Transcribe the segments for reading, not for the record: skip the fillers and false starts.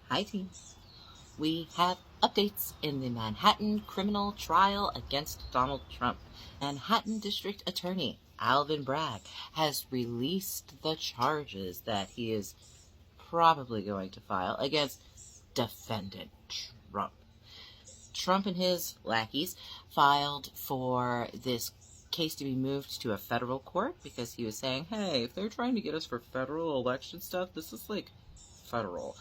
Hi teams. We have updates in the Manhattan criminal trial against Donald Trump. Manhattan District Attorney Alvin Bragg has released the charges that he is probably going to file against defendant Trump. Trump and his lackeys filed for this case to be moved to a federal court because he was saying, hey, if they're trying to get us for federal election stuff, this is like federal.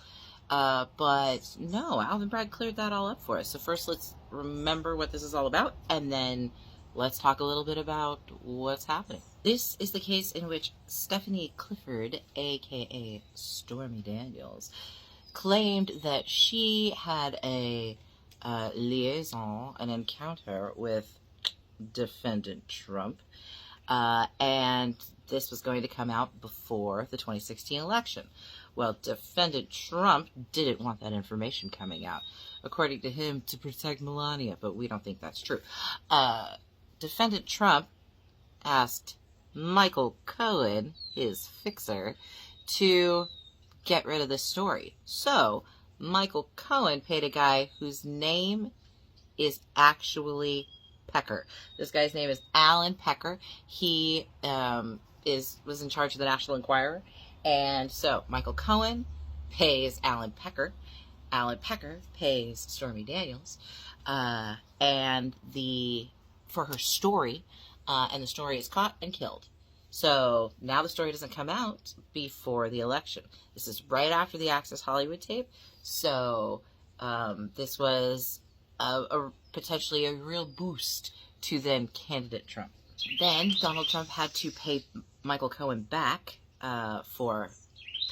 But no, Alvin Bragg cleared that all up for us. So first let's remember what this is all about, and then let's talk a little bit about what's happening. This is the case in which Stephanie Clifford, aka Stormy Daniels, claimed that she had a liaison, an encounter with defendant Trump, and this was going to come out before the 2016 election. Well, defendant Trump didn't want that information coming out, according to him, to protect Melania, but we don't think that's true. Defendant Trump asked Michael Cohen, his fixer, to get rid of this story. So Michael Cohen paid a guy whose name is actually Pecker. This guy's name is Alan Pecker. He was in charge of the National Enquirer. And so Michael Cohen pays Alan Pecker. Alan Pecker pays Stormy Daniels. And for her story, and the story is caught and killed. So now the story doesn't come out before the election. This is right after the Access Hollywood tape. So this was potentially a real boost to then candidate Trump. Then Donald Trump had to pay Michael Cohen back for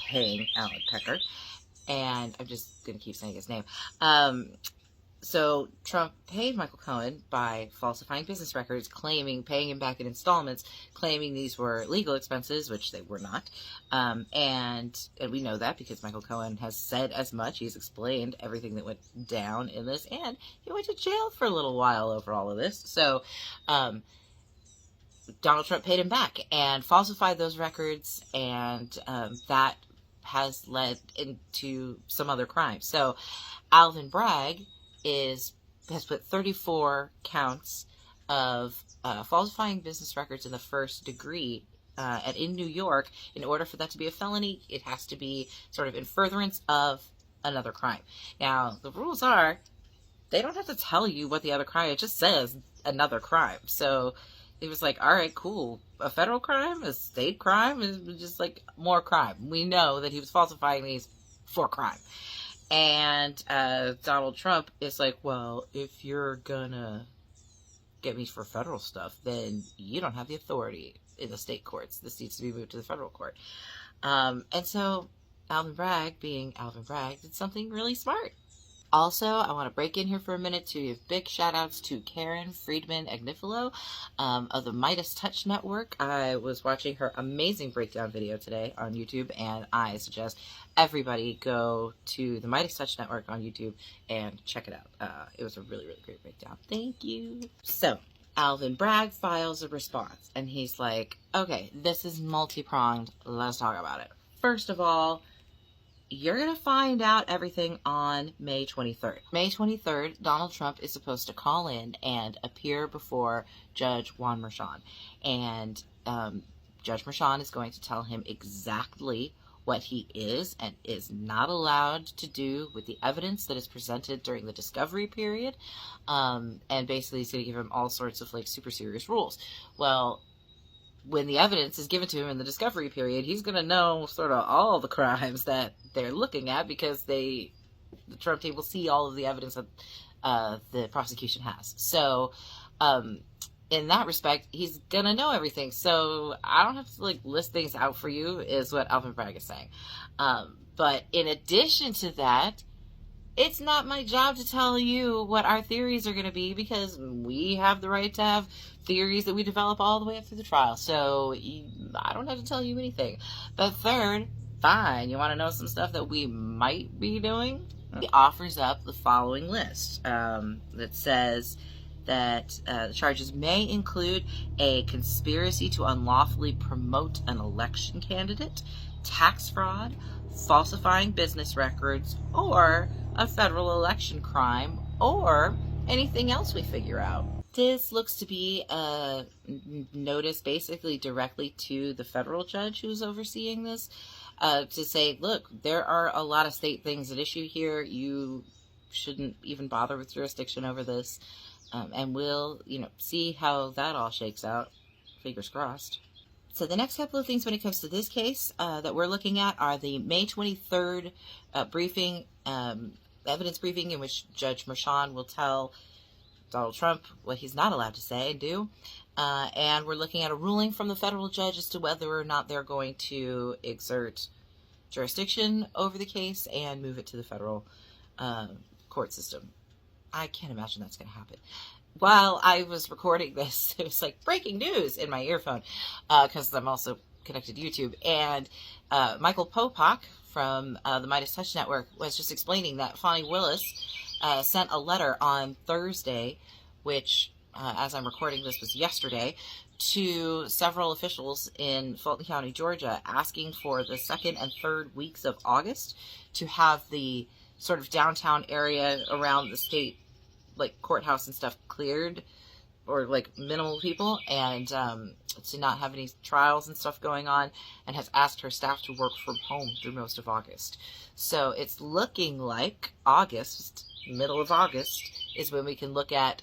paying Alan Pecker. And I'm just going to keep saying his name. So Trump paid Michael Cohen by falsifying business records, paying him back in installments, claiming these were legal expenses, which they were not. And we know that because Michael Cohen has said as much. He's explained everything that went down in this, and he went to jail for a little while over all of this. So Donald Trump paid him back and falsified those records, and that has led into some other crimes. So Alvin Bragg has put 34 counts of falsifying business records in the first degree. And in New York, in order for that to be a felony, it has to be sort of in furtherance of another crime. Now, the rules are, they don't have to tell you what the other crime, it just says another crime. So it was like, all right, cool. A federal crime, a state crime, is just like more crime. We know that he was falsifying these for crime. And Donald Trump is like, well, if you're gonna get me for federal stuff, then you don't have the authority in the state courts. This needs to be moved to the federal court. And so Alvin Bragg, being Alvin Bragg, did something really smart. Also, I want to break in here for a minute to give big shout-outs to Karen Friedman Agnifilo of the Midas Touch Network. I was watching her amazing breakdown video today on YouTube, and I suggest everybody go to the Midas Touch Network on YouTube and check it out. It was a really, really great breakdown. Thank you. So, Alvin Bragg files a response, and he's like, okay, this is multi-pronged. Let's talk about it. First of all, you're going to find out everything on May 23rd. May 23rd, Donald Trump is supposed to call in and appear before Judge Juan Merchan. And Judge Merchan is going to tell him exactly what he is and is not allowed to do with the evidence that is presented during the discovery period. And basically he's going to give him all sorts of like super serious rules. Well, when the evidence is given to him in the discovery period, he's going to know sort of all the crimes that they're looking at because the Trump team will see all of the evidence that the prosecution has. So, in that respect, he's going to know everything. So, I don't have to like list things out for you, is what Alvin Bragg is saying. But in addition to that, it's not my job to tell you what our theories are going to be because we have the right to have theories that we develop all the way up through the trial. So I don't have to tell you anything. But third, fine, you want to know some stuff that we might be doing? He offers up the following list that says that the charges may include a conspiracy to unlawfully promote an election candidate, tax fraud, falsifying business records, or a federal election crime, or anything else we figure out. This looks to be a notice basically directly to the federal judge who's overseeing this, to say, look, there are a lot of state things at issue here. You shouldn't even bother with jurisdiction over this. And we'll, see how that all shakes out. Fingers crossed. So the next couple of things when it comes to this case that we're looking at are the May 23rd briefing, evidence briefing, in which Judge Merchan will tell Donald Trump what he's not allowed to say and do. And we're looking at a ruling from the federal judge as to whether or not they're going to exert jurisdiction over the case and move it to the federal court system. I can't imagine that's going to happen. While I was recording this, it was like breaking news in my earphone, because I'm also connected to YouTube. And Michael Popak from the Midas Touch Network was just explaining that Fani Willis sent a letter on Thursday, which, as I'm recording this, was yesterday, to several officials in Fulton County, Georgia, asking for the second and third weeks of August to have the sort of downtown area around the state, like courthouse and stuff, cleared, or like minimal people, and to not have any trials and stuff going on, and has asked her staff to work from home through most of August. So it's looking like August, middle of August, is when we can look at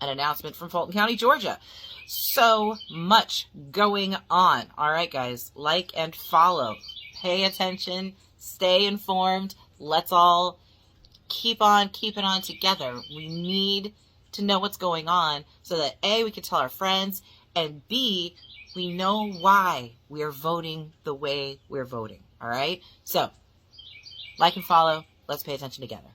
an announcement from Fulton County, Georgia. So much going on. All right, guys, like and follow. Pay attention. Stay informed. Let's all keep on keeping on together. We need to know what's going on so that A, we can tell our friends, and B, we know why we are voting the way we're voting. All right? So, like and follow. Let's pay attention together.